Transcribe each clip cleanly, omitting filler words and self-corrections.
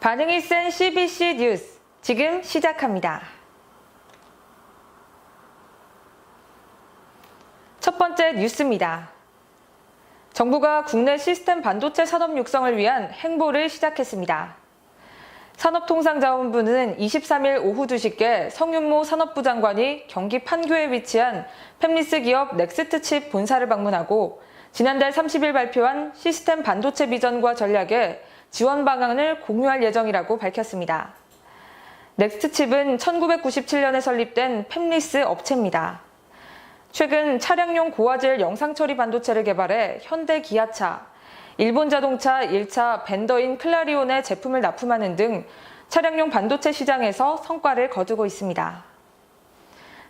반응이 센 CBC 뉴스 지금 시작합니다. 첫 번째 뉴스입니다. 정부가 국내 시스템 반도체 산업 육성을 위한 행보를 시작했습니다. 산업통상자원부는 23일 오후 2시께 성윤모 산업부 장관이 경기 판교에 위치한 팹리스 기업 넥스트칩 본사를 방문하고 지난달 30일 발표한 시스템 반도체 비전과 전략의 지원 방안을 공유할 예정이라고 밝혔습니다. 넥스트칩은 1997년에 설립된 팹리스 업체입니다. 최근 차량용 고화질 영상처리 반도체를 개발해 현대 기아차, 일본자동차 1차 벤더인 클라리온의 제품을 납품하는 등 차량용 반도체 시장에서 성과를 거두고 있습니다.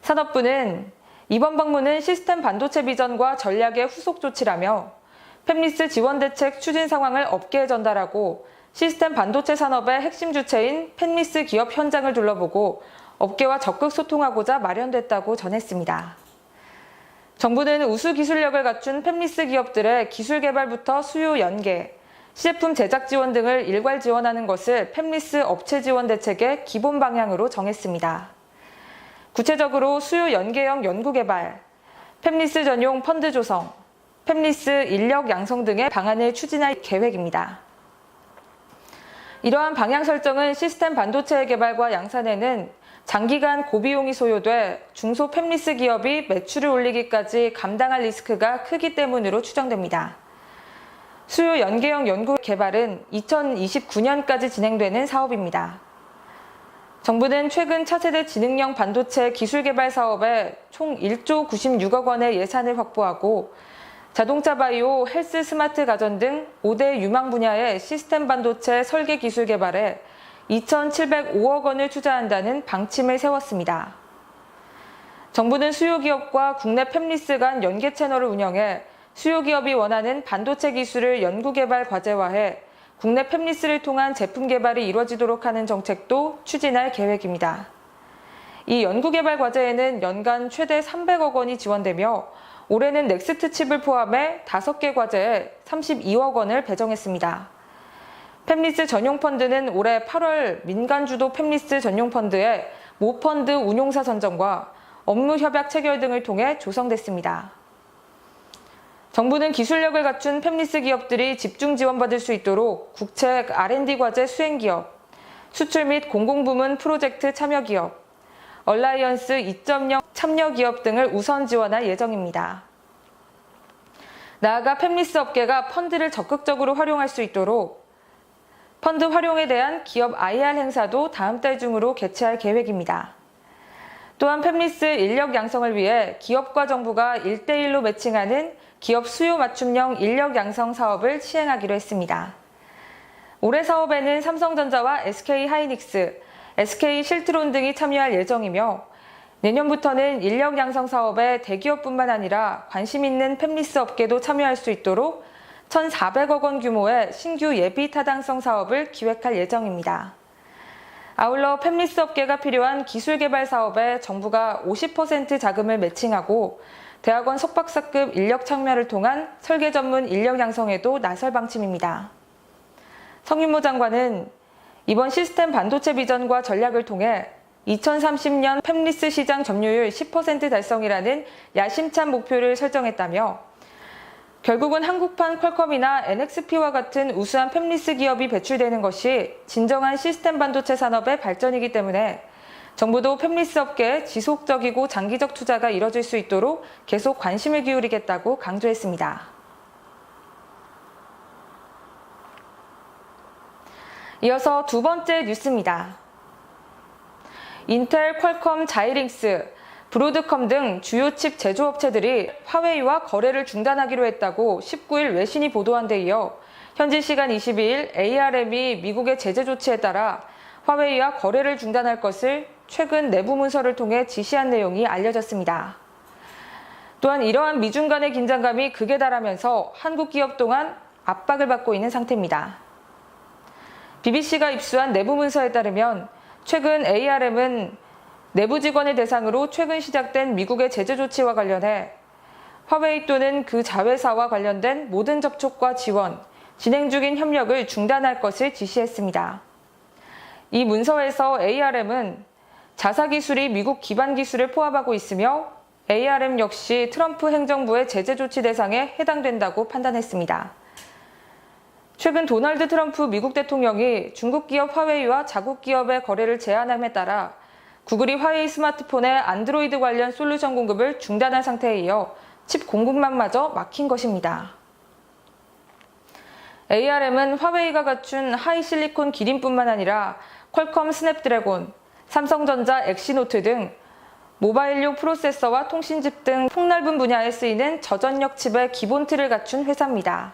산업부는 이번 방문은 시스템 반도체 비전과 전략의 후속 조치라며 팹리스 지원 대책 추진 상황을 업계에 전달하고 시스템 반도체 산업의 핵심 주체인 팹리스 기업 현장을 둘러보고 업계와 적극 소통하고자 마련됐다고 전했습니다. 정부는 우수 기술력을 갖춘 팹리스 기업들의 기술 개발부터 수요 연계, 시제품 제작 지원 등을 일괄 지원하는 것을 팹리스 업체 지원 대책의 기본 방향으로 정했습니다. 구체적으로 수요 연계형 연구 개발, 팹리스 전용 펀드 조성, 팹리스 인력 양성 등의 방안을 추진할 계획입니다. 이러한 방향 설정은 시스템 반도체 개발과 양산에는 장기간 고비용이 소요돼 중소 팹리스 기업이 매출을 올리기까지 감당할 리스크가 크기 때문으로 추정됩니다. 수요 연계형 연구 개발은 2029년까지 진행되는 사업입니다. 정부는 최근 차세대 지능형 반도체 기술 개발 사업에 총 1조 96억 원의 예산을 확보하고 자동차 바이오, 헬스 스마트 가전 등 5대 유망 분야의 시스템 반도체 설계 기술 개발에 2,705억 원을 투자한다는 방침을 세웠습니다. 정부는 수요기업과 국내 팹리스 간 연계 채널을 운영해 수요기업이 원하는 반도체 기술을 연구개발 과제화해 국내 팹리스를 통한 제품 개발이 이루어지도록 하는 정책도 추진할 계획입니다. 이 연구개발 과제에는 연간 최대 300억 원이 지원되며 올해는 넥스트 칩을 포함해 5개 과제에 32억 원을 배정했습니다. 팹리스 전용 펀드는 올해 8월 민간주도 팹리스 전용 펀드의 모펀드 운용사 선정과 업무 협약 체결 등을 통해 조성됐습니다. 정부는 기술력을 갖춘 팹리스 기업들이 집중 지원받을 수 있도록 국책 R&D 과제 수행 기업, 수출 및 공공부문 프로젝트 참여 기업, 얼라이언스 2.0 참여 기업 등을 우선 지원할 예정입니다. 나아가 팹리스 업계가 펀드를 적극적으로 활용할 수 있도록 펀드 활용에 대한 기업 IR 행사도 다음 달 중으로 개최할 계획입니다. 또한 팹리스 인력 양성을 위해 기업과 정부가 1대1로 매칭하는 기업 수요 맞춤형 인력 양성 사업을 시행하기로 했습니다. 올해 사업에는 삼성전자와 SK하이닉스, SK실트론 등이 참여할 예정이며 내년부터는 인력 양성 사업에 대기업뿐만 아니라 관심 있는 팹리스 업계도 참여할 수 있도록 1,400억 원 규모의 신규 예비 타당성 사업을 기획할 예정입니다. 아울러 팹리스 업계가 필요한 기술 개발 사업에 정부가 50% 자금을 매칭하고 대학원 석박사급 인력 창멸을 통한 설계 전문 인력 양성에도 나설 방침입니다. 성윤모 장관은 이번 시스템 반도체 비전과 전략을 통해 2030년 팹리스 시장 점유율 10% 달성이라는 야심찬 목표를 설정했다며 결국은 한국판 퀄컴이나 NXP와 같은 우수한 팹리스 기업이 배출되는 것이 진정한 시스템 반도체 산업의 발전이기 때문에 정부도 팹리스 업계에 지속적이고 장기적 투자가 이뤄질 수 있도록 계속 관심을 기울이겠다고 강조했습니다. 이어서 두 번째 뉴스입니다. 인텔, 퀄컴, 자이링스, 브로드컴 등 주요 칩 제조업체들이 화웨이와 거래를 중단하기로 했다고 19일 외신이 보도한 데 이어 현지 시간 22일 ARM이 미국의 제재 조치에 따라 화웨이와 거래를 중단할 것을 최근 내부 문서를 통해 지시한 내용이 알려졌습니다. 또한 이러한 미중 간의 긴장감이 극에 달하면서 한국 기업 또한 압박을 받고 있는 상태입니다. BBC가 입수한 내부 문서에 따르면 최근 ARM은 내부 직원을 대상으로 최근 시작된 미국의 제재 조치와 관련해 화웨이 또는 그 자회사와 관련된 모든 접촉과 지원, 진행 중인 협력을 중단할 것을 지시했습니다. 이 문서에서 ARM은 자사 기술이 미국 기반 기술을 포함하고 있으며 ARM 역시 트럼프 행정부의 제재 조치 대상에 해당된다고 판단했습니다. 최근 도널드 트럼프 미국 대통령이 중국 기업 화웨이와 자국 기업의 거래를 제한함에 따라 구글이 화웨이 스마트폰의 안드로이드 관련 솔루션 공급을 중단한 상태에 이어 칩 공급망마저 막힌 것입니다. ARM은 화웨이가 갖춘 하이실리콘 기린뿐만 아니라 퀄컴 스냅드래곤, 삼성전자 엑시노트 등 모바일용 프로세서와 통신칩 등 폭넓은 분야에 쓰이는 저전력 칩의 기본 틀을 갖춘 회사입니다.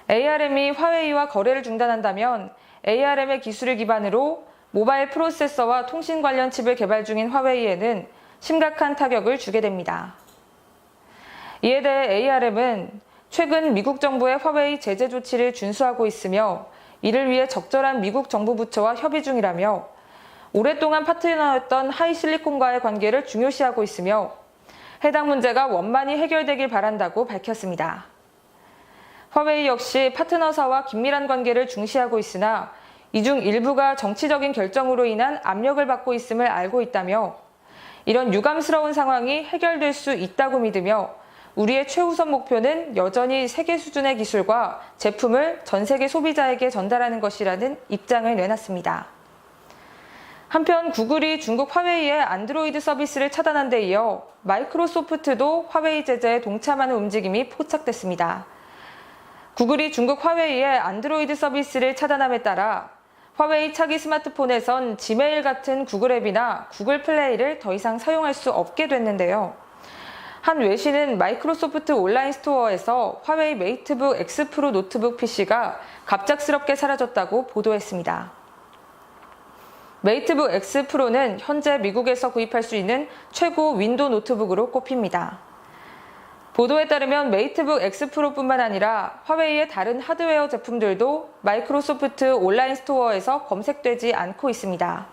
ARM이 화웨이와 거래를 중단한다면 ARM의 기술을 기반으로 모바일 프로세서와 통신 관련 칩을 개발 중인 화웨이에는 심각한 타격을 주게 됩니다. 이에 대해 ARM은 최근 미국 정부의 화웨이 제재 조치를 준수하고 있으며 이를 위해 적절한 미국 정부 부처와 협의 중이라며 오랫동안 파트너였던 하이실리콘과의 관계를 중요시하고 있으며 해당 문제가 원만히 해결되길 바란다고 밝혔습니다. 화웨이 역시 파트너사와 긴밀한 관계를 중시하고 있으나 이 중 일부가 정치적인 결정으로 인한 압력을 받고 있음을 알고 있다며 이런 유감스러운 상황이 해결될 수 있다고 믿으며 우리의 최우선 목표는 여전히 세계 수준의 기술과 제품을 전 세계 소비자에게 전달하는 것이라는 입장을 내놨습니다. 한편 구글이 중국 화웨이의 안드로이드 서비스를 차단한 데 이어 마이크로소프트도 화웨이 제재에 동참하는 움직임이 포착됐습니다. 구글이 중국 화웨이의 안드로이드 서비스를 차단함에 따라 화웨이 차기 스마트폰에선 지메일 같은 구글 앱이나 구글 플레이를 더 이상 사용할 수 없게 됐는데요. 한 외신은 마이크로소프트 온라인 스토어에서 화웨이 메이트북 X 프로 노트북 PC가 갑작스럽게 사라졌다고 보도했습니다. 메이트북 X 프로는 현재 미국에서 구입할 수 있는 최고 윈도우 노트북으로 꼽힙니다. 보도에 따르면 메이트북 X 프로뿐만 아니라 화웨이의 다른 하드웨어 제품들도 마이크로소프트 온라인 스토어에서 검색되지 않고 있습니다.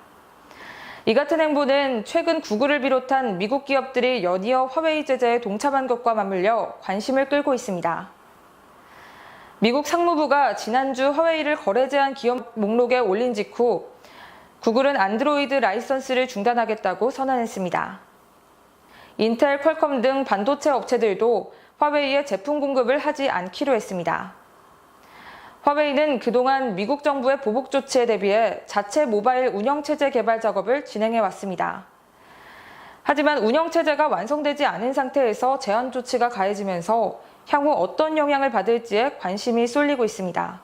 이 같은 행보는 최근 구글을 비롯한 미국 기업들이 연이어 화웨이 제재에 동참한 것과 맞물려 관심을 끌고 있습니다. 미국 상무부가 지난주 화웨이를 거래 제한 기업 목록에 올린 직후 구글은 안드로이드 라이선스를 중단하겠다고 선언했습니다. 인텔, 퀄컴 등 반도체 업체들도 화웨이에 제품 공급을 하지 않기로 했습니다. 화웨이는 그동안 미국 정부의 보복 조치에 대비해 자체 모바일 운영체제 개발 작업을 진행해 왔습니다. 하지만 운영체제가 완성되지 않은 상태에서 제한 조치가 가해지면서 향후 어떤 영향을 받을지에 관심이 쏠리고 있습니다.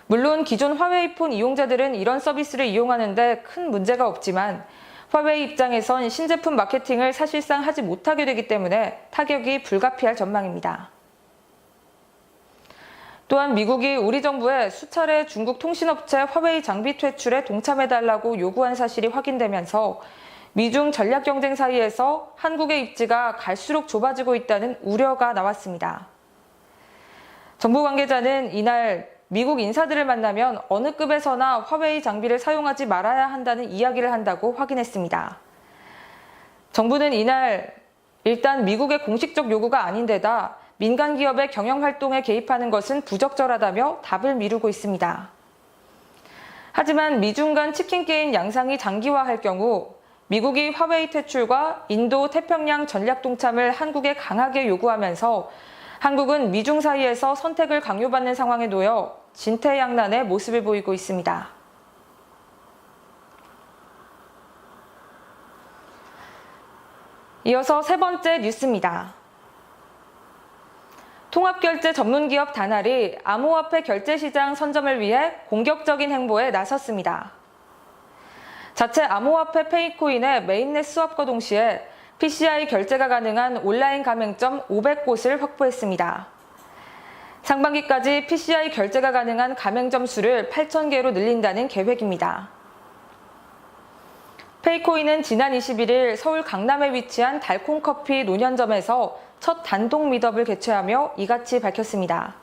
물론 기존 화웨이 폰 이용자들은 이런 서비스를 이용하는데 큰 문제가 없지만 화웨이 입장에선 신제품 마케팅을 사실상 하지 못하게 되기 때문에 타격이 불가피할 전망입니다. 또한 미국이 우리 정부에 수차례 중국 통신업체 화웨이 장비 퇴출에 동참해달라고 요구한 사실이 확인되면서 미중 전략 경쟁 사이에서 한국의 입지가 갈수록 좁아지고 있다는 우려가 나왔습니다. 정부 관계자는 이날 미국 인사들을 만나면 어느 급에서나 화웨이 장비를 사용하지 말아야 한다는 이야기를 한다고 확인했습니다. 정부는 이날 일단 미국의 공식적 요구가 아닌데다 민간 기업의 경영 활동에 개입하는 것은 부적절하다며 답을 미루고 있습니다. 하지만 미중 간 치킨 게임 양상이 장기화할 경우 미국이 화웨이 퇴출과 인도 태평양 전략 동참을 한국에 강하게 요구하면서 한국은 미중 사이에서 선택을 강요받는 상황에 놓여 진퇴양난의 모습을 보이고 있습니다. 이어서 세 번째 뉴스입니다. 통합결제 전문기업 다날이 암호화폐 결제시장 선점을 위해 공격적인 행보에 나섰습니다. 자체 암호화폐 페이코인의 메인넷 수업과 동시에 PCI 결제가 가능한 온라인 가맹점 500곳을 확보했습니다. 상반기까지 PCI 결제가 가능한 가맹점 수를 8,000개로 늘린다는 계획입니다. 페이코인은 지난 21일 서울 강남에 위치한 달콩커피 논현점에서 첫 단독 미트업을 개최하며 이같이 밝혔습니다.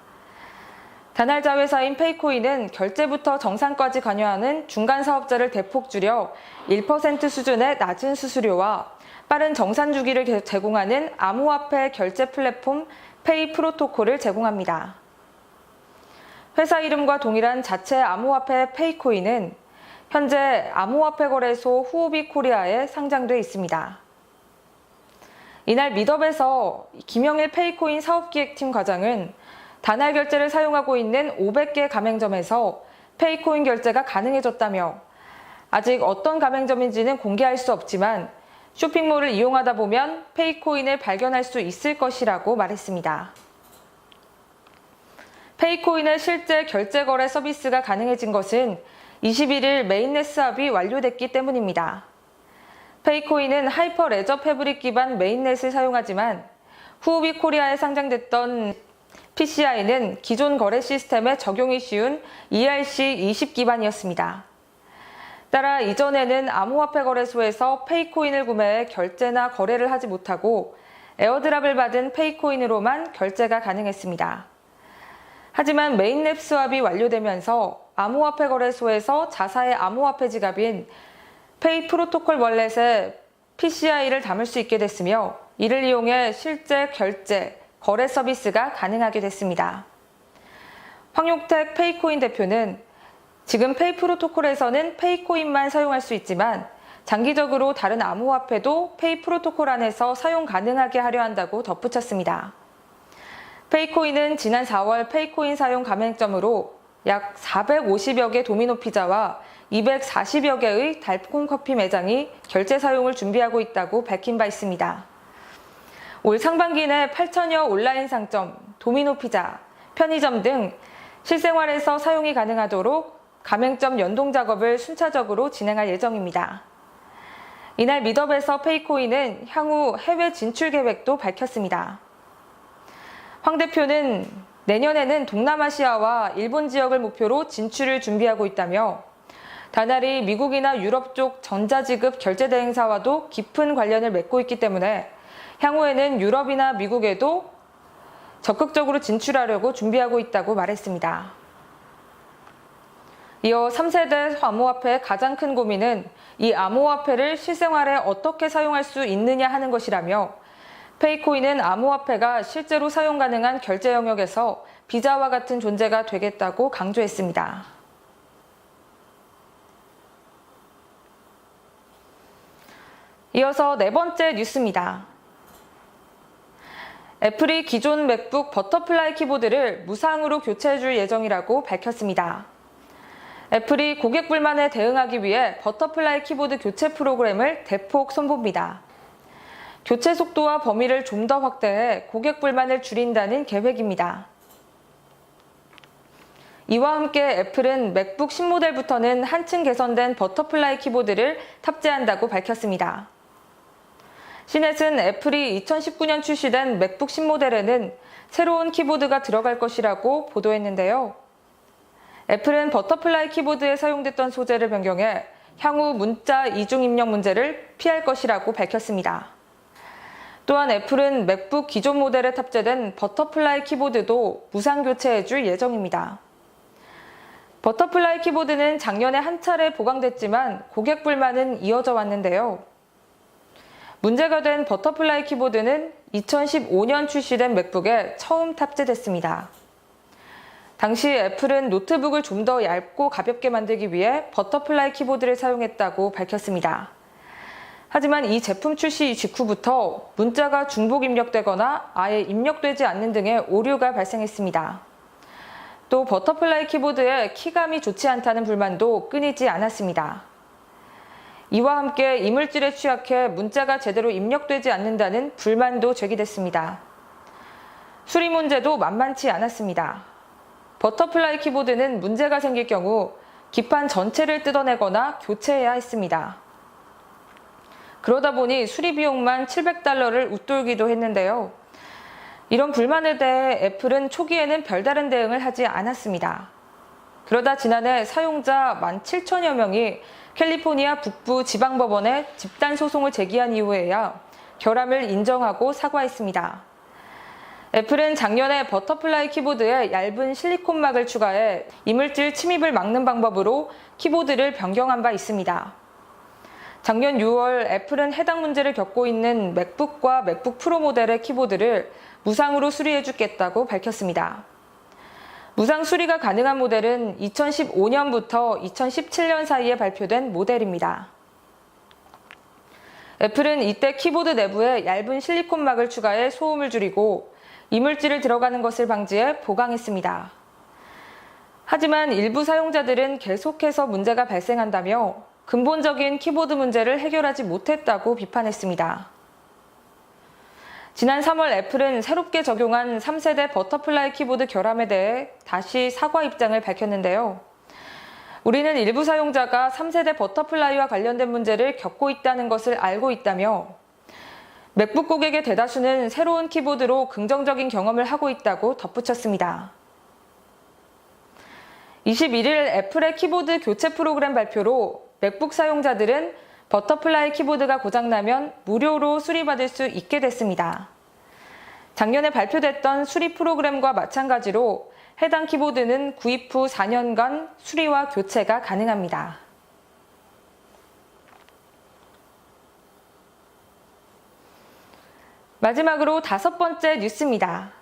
다날 자회사인 페이코인은 결제부터 정산까지 관여하는 중간 사업자를 대폭 줄여 1% 수준의 낮은 수수료와 빠른 정산 주기를 제공하는 암호화폐 결제 플랫폼 페이 프로토콜을 제공합니다. 회사 이름과 동일한 자체 암호화폐 페이코인은 현재 암호화폐 거래소 후오비 코리아에 상장돼 있습니다. 이날 미더에서 김영일 페이코인 사업기획팀 과장은 단알 결제를 사용하고 있는 500개 가맹점에서 페이코인 결제가 가능해졌다며 아직 어떤 가맹점인지는 공개할 수 없지만 쇼핑몰을 이용하다 보면 페이코인을 발견할 수 있을 것이라고 말했습니다. 페이코인의 실제 결제 거래 서비스가 가능해진 것은 21일 메인넷 사업이 완료됐기 때문입니다. 페이코인은 하이퍼 레저 패브릭 기반 메인넷을 사용하지만 후오비 코리아에 상장됐던 PCI는 기존 거래 시스템에 적용이 쉬운 ERC20 기반이었습니다. 따라 이전에는 암호화폐 거래소에서 페이코인을 구매해 결제나 거래를 하지 못하고 에어드랍을 받은 페이코인으로만 결제가 가능했습니다. 하지만 메인넷 수합이 완료되면서 암호화폐 거래소에서 자사의 암호화폐 지갑인 페이 프로토콜 월렛에 PCI를 담을 수 있게 됐으며 이를 이용해 실제 결제, 거래 서비스가 가능하게 됐습니다. 황용택 페이코인 대표는 지금 페이 프로토콜에서는 페이코인만 사용할 수 있지만 장기적으로 다른 암호화폐도 페이 프로토콜 안에서 사용 가능하게 하려 한다고 덧붙였습니다. 페이코인은 지난 4월 페이코인 사용 가맹점으로 약 450여 개 도미노 피자와 240여 개의 달콤커피 매장이 결제 사용을 준비하고 있다고 밝힌 바 있습니다. 올 상반기 내 8천여 온라인 상점, 도미노 피자, 편의점 등 실생활에서 사용이 가능하도록 가맹점 연동 작업을 순차적으로 진행할 예정입니다. 이날 미더에서 페이코인은 향후 해외 진출 계획도 밝혔습니다. 황 대표는 내년에는 동남아시아와 일본 지역을 목표로 진출을 준비하고 있다며 단알이 미국이나 유럽 쪽 전자지급 결제 대행사와도 깊은 관련을 맺고 있기 때문에 향후에는 유럽이나 미국에도 적극적으로 진출하려고 준비하고 있다고 말했습니다. 이어 3세대 암호화폐의 가장 큰 고민은 이 암호화폐를 실생활에 어떻게 사용할 수 있느냐 하는 것이라며 페이코인은 암호화폐가 실제로 사용 가능한 결제 영역에서 비자와 같은 존재가 되겠다고 강조했습니다. 이어서 네 번째 뉴스입니다. 애플이 기존 맥북 버터플라이 키보드를 무상으로 교체해줄 예정이라고 밝혔습니다. 애플이 고객 불만에 대응하기 위해 버터플라이 키보드 교체 프로그램을 대폭 선보입니다. 교체 속도와 범위를 좀 더 확대해 고객 불만을 줄인다는 계획입니다. 이와 함께 애플은 맥북 신모델부터는 한층 개선된 버터플라이 키보드를 탑재한다고 밝혔습니다. 시넷은 애플이 2019년 출시된 맥북 신모델에는 새로운 키보드가 들어갈 것이라고 보도했는데요. 애플은 버터플라이 키보드에 사용됐던 소재를 변경해 향후 문자 이중 입력 문제를 피할 것이라고 밝혔습니다. 또한 애플은 맥북 기존 모델에 탑재된 버터플라이 키보드도 무상 교체해줄 예정입니다. 버터플라이 키보드는 작년에 한 차례 보강됐지만 고객 불만은 이어져 왔는데요. 문제가 된 버터플라이 키보드는 2015년 출시된 맥북에 처음 탑재됐습니다. 당시 애플은 노트북을 좀 더 얇고 가볍게 만들기 위해 버터플라이 키보드를 사용했다고 밝혔습니다. 하지만 이 제품 출시 직후부터 문자가 중복 입력되거나 아예 입력되지 않는 등의 오류가 발생했습니다. 또 버터플라이 키보드의 키감이 좋지 않다는 불만도 끊이지 않았습니다. 이와 함께 이물질에 취약해 문자가 제대로 입력되지 않는다는 불만도 제기됐습니다. 수리 문제도 만만치 않았습니다. 버터플라이 키보드는 문제가 생길 경우 기판 전체를 뜯어내거나 교체해야 했습니다. 그러다 보니 수리 비용만 $700를 웃돌기도 했는데요. 이런 불만에 대해 애플은 초기에는 별다른 대응을 하지 않았습니다. 그러다 지난해 사용자 17,000여 명이 캘리포니아 북부 지방법원에 집단 소송을 제기한 이후에야 결함을 인정하고 사과했습니다. 애플은 작년에 버터플라이 키보드에 얇은 실리콘막을 추가해 이물질 침입을 막는 방법으로 키보드를 변경한 바 있습니다. 작년 6월 애플은 해당 문제를 겪고 있는 맥북과 맥북 프로 모델의 키보드를 무상으로 수리해주겠다고 밝혔습니다. 무상 수리가 가능한 모델은 2015년부터 2017년 사이에 발표된 모델입니다. 애플은 이때 키보드 내부에 얇은 실리콘막을 추가해 소음을 줄이고 이물질을 들어가는 것을 방지해 보강했습니다. 하지만 일부 사용자들은 계속해서 문제가 발생한다며 근본적인 키보드 문제를 해결하지 못했다고 비판했습니다. 지난 3월 애플은 새롭게 적용한 3세대 버터플라이 키보드 결함에 대해 다시 사과 입장을 밝혔는데요. 우리는 일부 사용자가 3세대 버터플라이와 관련된 문제를 겪고 있다는 것을 알고 있다며 맥북 고객의 대다수는 새로운 키보드로 긍정적인 경험을 하고 있다고 덧붙였습니다. 21일 애플의 키보드 교체 프로그램 발표로 맥북 사용자들은 버터플라이 키보드가 고장나면 무료로 수리받을 수 있게 됐습니다. 작년에 발표됐던 수리 프로그램과 마찬가지로 해당 키보드는 구입 후 4년간 수리와 교체가 가능합니다. 마지막으로 5번째 뉴스입니다.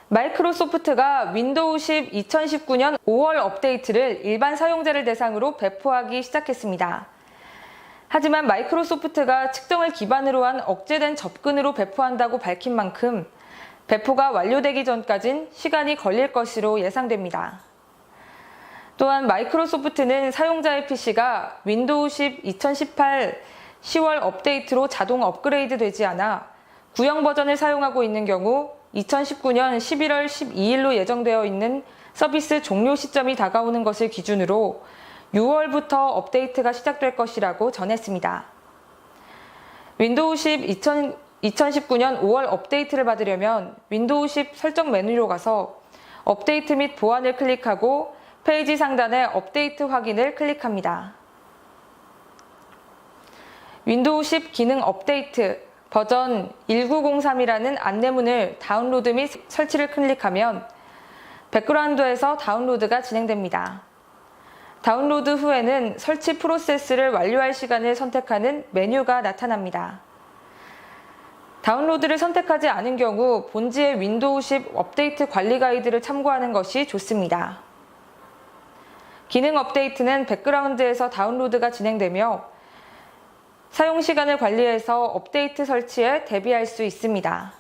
마이크로소프트가 윈도우 10 2019년 5월 업데이트를 일반 사용자를 대상으로 배포하기 시작했습니다. 하지만 마이크로소프트가 측정을 기반으로 한 억제된 접근으로 배포한다고 밝힌 만큼 배포가 완료되기 전까진 시간이 걸릴 것으로 예상됩니다. 또한 마이크로소프트는 사용자의 PC가 윈도우 10 2018 10월 업데이트로 자동 업그레이드 되지 않아 구형 버전을 사용하고 있는 경우 2019년 11월 12일로 예정되어 있는 서비스 종료 시점이 다가오는 것을 기준으로 6월부터 업데이트가 시작될 것이라고 전했습니다. 윈도우 10 2019년 5월 업데이트를 받으려면 윈도우 10 설정 메뉴로 가서 업데이트 및 보안을 클릭하고 페이지 상단에 업데이트 확인을 클릭합니다. 윈도우 10 기능 업데이트 버전 1903이라는 안내문을 다운로드 및 설치를 클릭하면 백그라운드에서 다운로드가 진행됩니다. 다운로드 후에는 설치 프로세스를 완료할 시간을 선택하는 메뉴가 나타납니다. 다운로드를 선택하지 않은 경우 본지의 윈도우 10 업데이트 관리 가이드를 참고하는 것이 좋습니다. 기능 업데이트는 백그라운드에서 다운로드가 진행되며 사용 시간을 관리해서 업데이트 설치에 대비할 수 있습니다.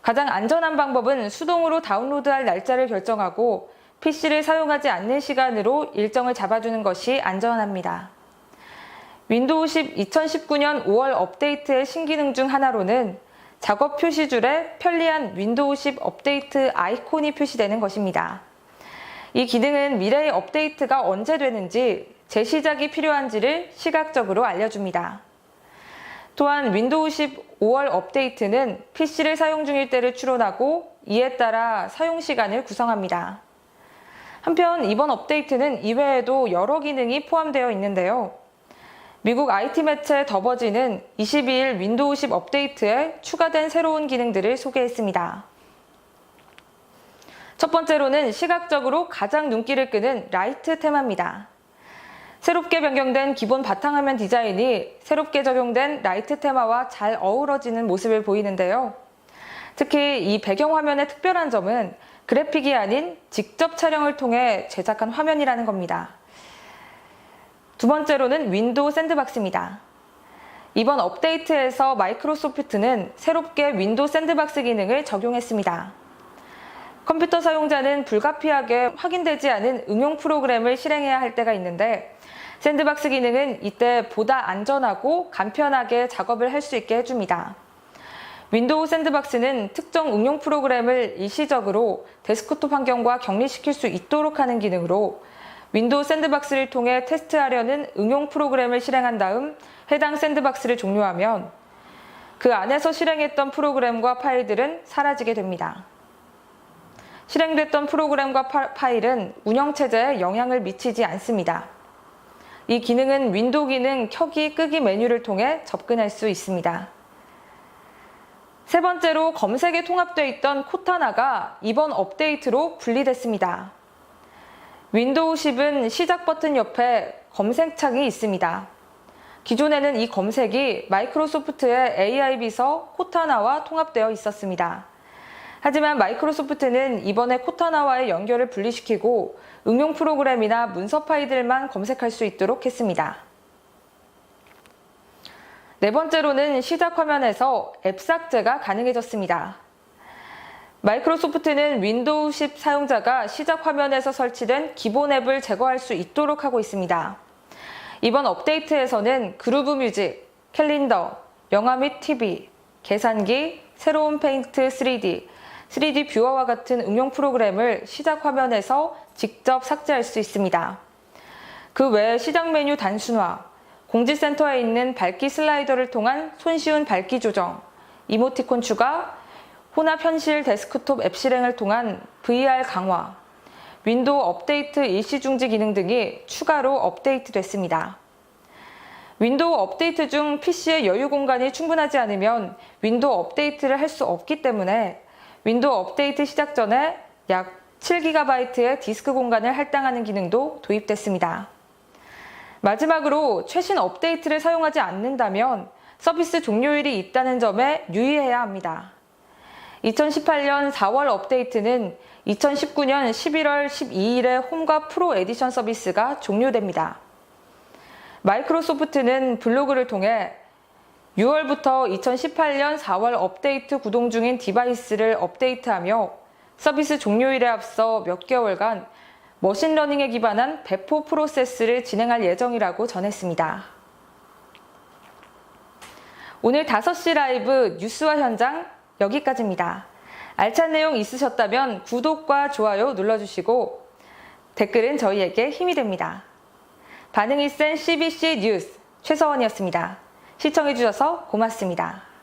가장 안전한 방법은 수동으로 다운로드할 날짜를 결정하고 PC를 사용하지 않는 시간으로 일정을 잡아주는 것이 안전합니다. 윈도우 10 2019년 5월 업데이트의 신기능 중 하나로는 작업 표시줄에 편리한 윈도우 10 업데이트 아이콘이 표시되는 것입니다. 이 기능은 미래의 업데이트가 언제 되는지, 재시작이 필요한지를 시각적으로 알려줍니다. 또한 윈도우 10 5월 업데이트는 PC를 사용 중일 때를 추론하고 이에 따라 사용 시간을 구성합니다. 한편 이번 업데이트는 이외에도 여러 기능이 포함되어 있는데요. 미국 IT 매체 더버지는 22일 윈도우 10 업데이트에 추가된 새로운 기능들을 소개했습니다. 첫 번째로는 시각적으로 가장 눈길을 끄는 라이트 테마입니다. 새롭게 변경된 기본 바탕화면 디자인이 새롭게 적용된 라이트 테마와 잘 어우러지는 모습을 보이는데요. 특히 이 배경화면의 특별한 점은 그래픽이 아닌 직접 촬영을 통해 제작한 화면이라는 겁니다. 두 번째로는 윈도우 샌드박스입니다. 이번 업데이트에서 마이크로소프트는 새롭게 윈도우 샌드박스 기능을 적용했습니다. 컴퓨터 사용자는 불가피하게 확인되지 않은 응용 프로그램을 실행해야 할 때가 있는데 샌드박스 기능은 이때 보다 안전하고 간편하게 작업을 할 수 있게 해줍니다. 윈도우 샌드박스는 특정 응용 프로그램을 일시적으로 데스크톱 환경과 격리시킬 수 있도록 하는 기능으로 윈도우 샌드박스를 통해 테스트하려는 응용 프로그램을 실행한 다음 해당 샌드박스를 종료하면 그 안에서 실행했던 프로그램과 파일들은 사라지게 됩니다. 실행됐던 프로그램과 파일은 운영체제에 영향을 미치지 않습니다. 이 기능은 윈도우 기능 켜기 끄기 메뉴를 통해 접근할 수 있습니다. 세 번째로 검색에 통합되어 있던 코타나가 이번 업데이트로 분리됐습니다. 윈도우 10은 시작 버튼 옆에 검색창이 있습니다. 기존에는 이 검색이 마이크로소프트의 AI 비서 코타나와 통합되어 있었습니다. 하지만 마이크로소프트는 이번에 코타나와의 연결을 분리시키고 응용 프로그램이나 문서 파일들만 검색할 수 있도록 했습니다. 네 번째로는 시작 화면에서 앱 삭제가 가능해졌습니다. 마이크로소프트는 윈도우 10 사용자가 시작 화면에서 설치된 기본 앱을 제거할 수 있도록 하고 있습니다. 이번 업데이트에서는 그루브 뮤직, 캘린더, 영화 및 TV, 계산기, 새로운 페인트 3D, 3D 뷰어와 같은 응용 프로그램을 시작 화면에서 직접 삭제할 수 있습니다. 그 외에 시작 메뉴 단순화, 공지센터에 있는 밝기 슬라이더를 통한 손쉬운 밝기 조정, 이모티콘 추가, 혼합 현실 데스크톱 앱 실행을 통한 VR 강화, 윈도우 업데이트 일시 중지 기능 등이 추가로 업데이트됐습니다. 윈도우 업데이트 중 PC의 여유 공간이 충분하지 않으면 윈도우 업데이트를 할 수 없기 때문에 윈도우 업데이트 시작 전에 약 7GB의 디스크 공간을 할당하는 기능도 도입됐습니다. 마지막으로 최신 업데이트를 사용하지 않는다면 서비스 종료일이 있다는 점에 유의해야 합니다. 2018년 4월 업데이트는 2019년 11월 12일에 홈과 프로 에디션 서비스가 종료됩니다. 마이크로소프트는 블로그를 통해 6월부터 2018년 4월 업데이트 구동 중인 디바이스를 업데이트하며 서비스 종료일에 앞서 몇 개월간 머신러닝에 기반한 배포 프로세스를 진행할 예정이라고 전했습니다. 오늘 5시 라이브 뉴스와 현장 여기까지입니다. 알찬 내용 있으셨다면 구독과 좋아요 눌러주시고 댓글은 저희에게 힘이 됩니다. 반응이 센 CBC 뉴스 최서원이었습니다. 시청해주셔서 고맙습니다.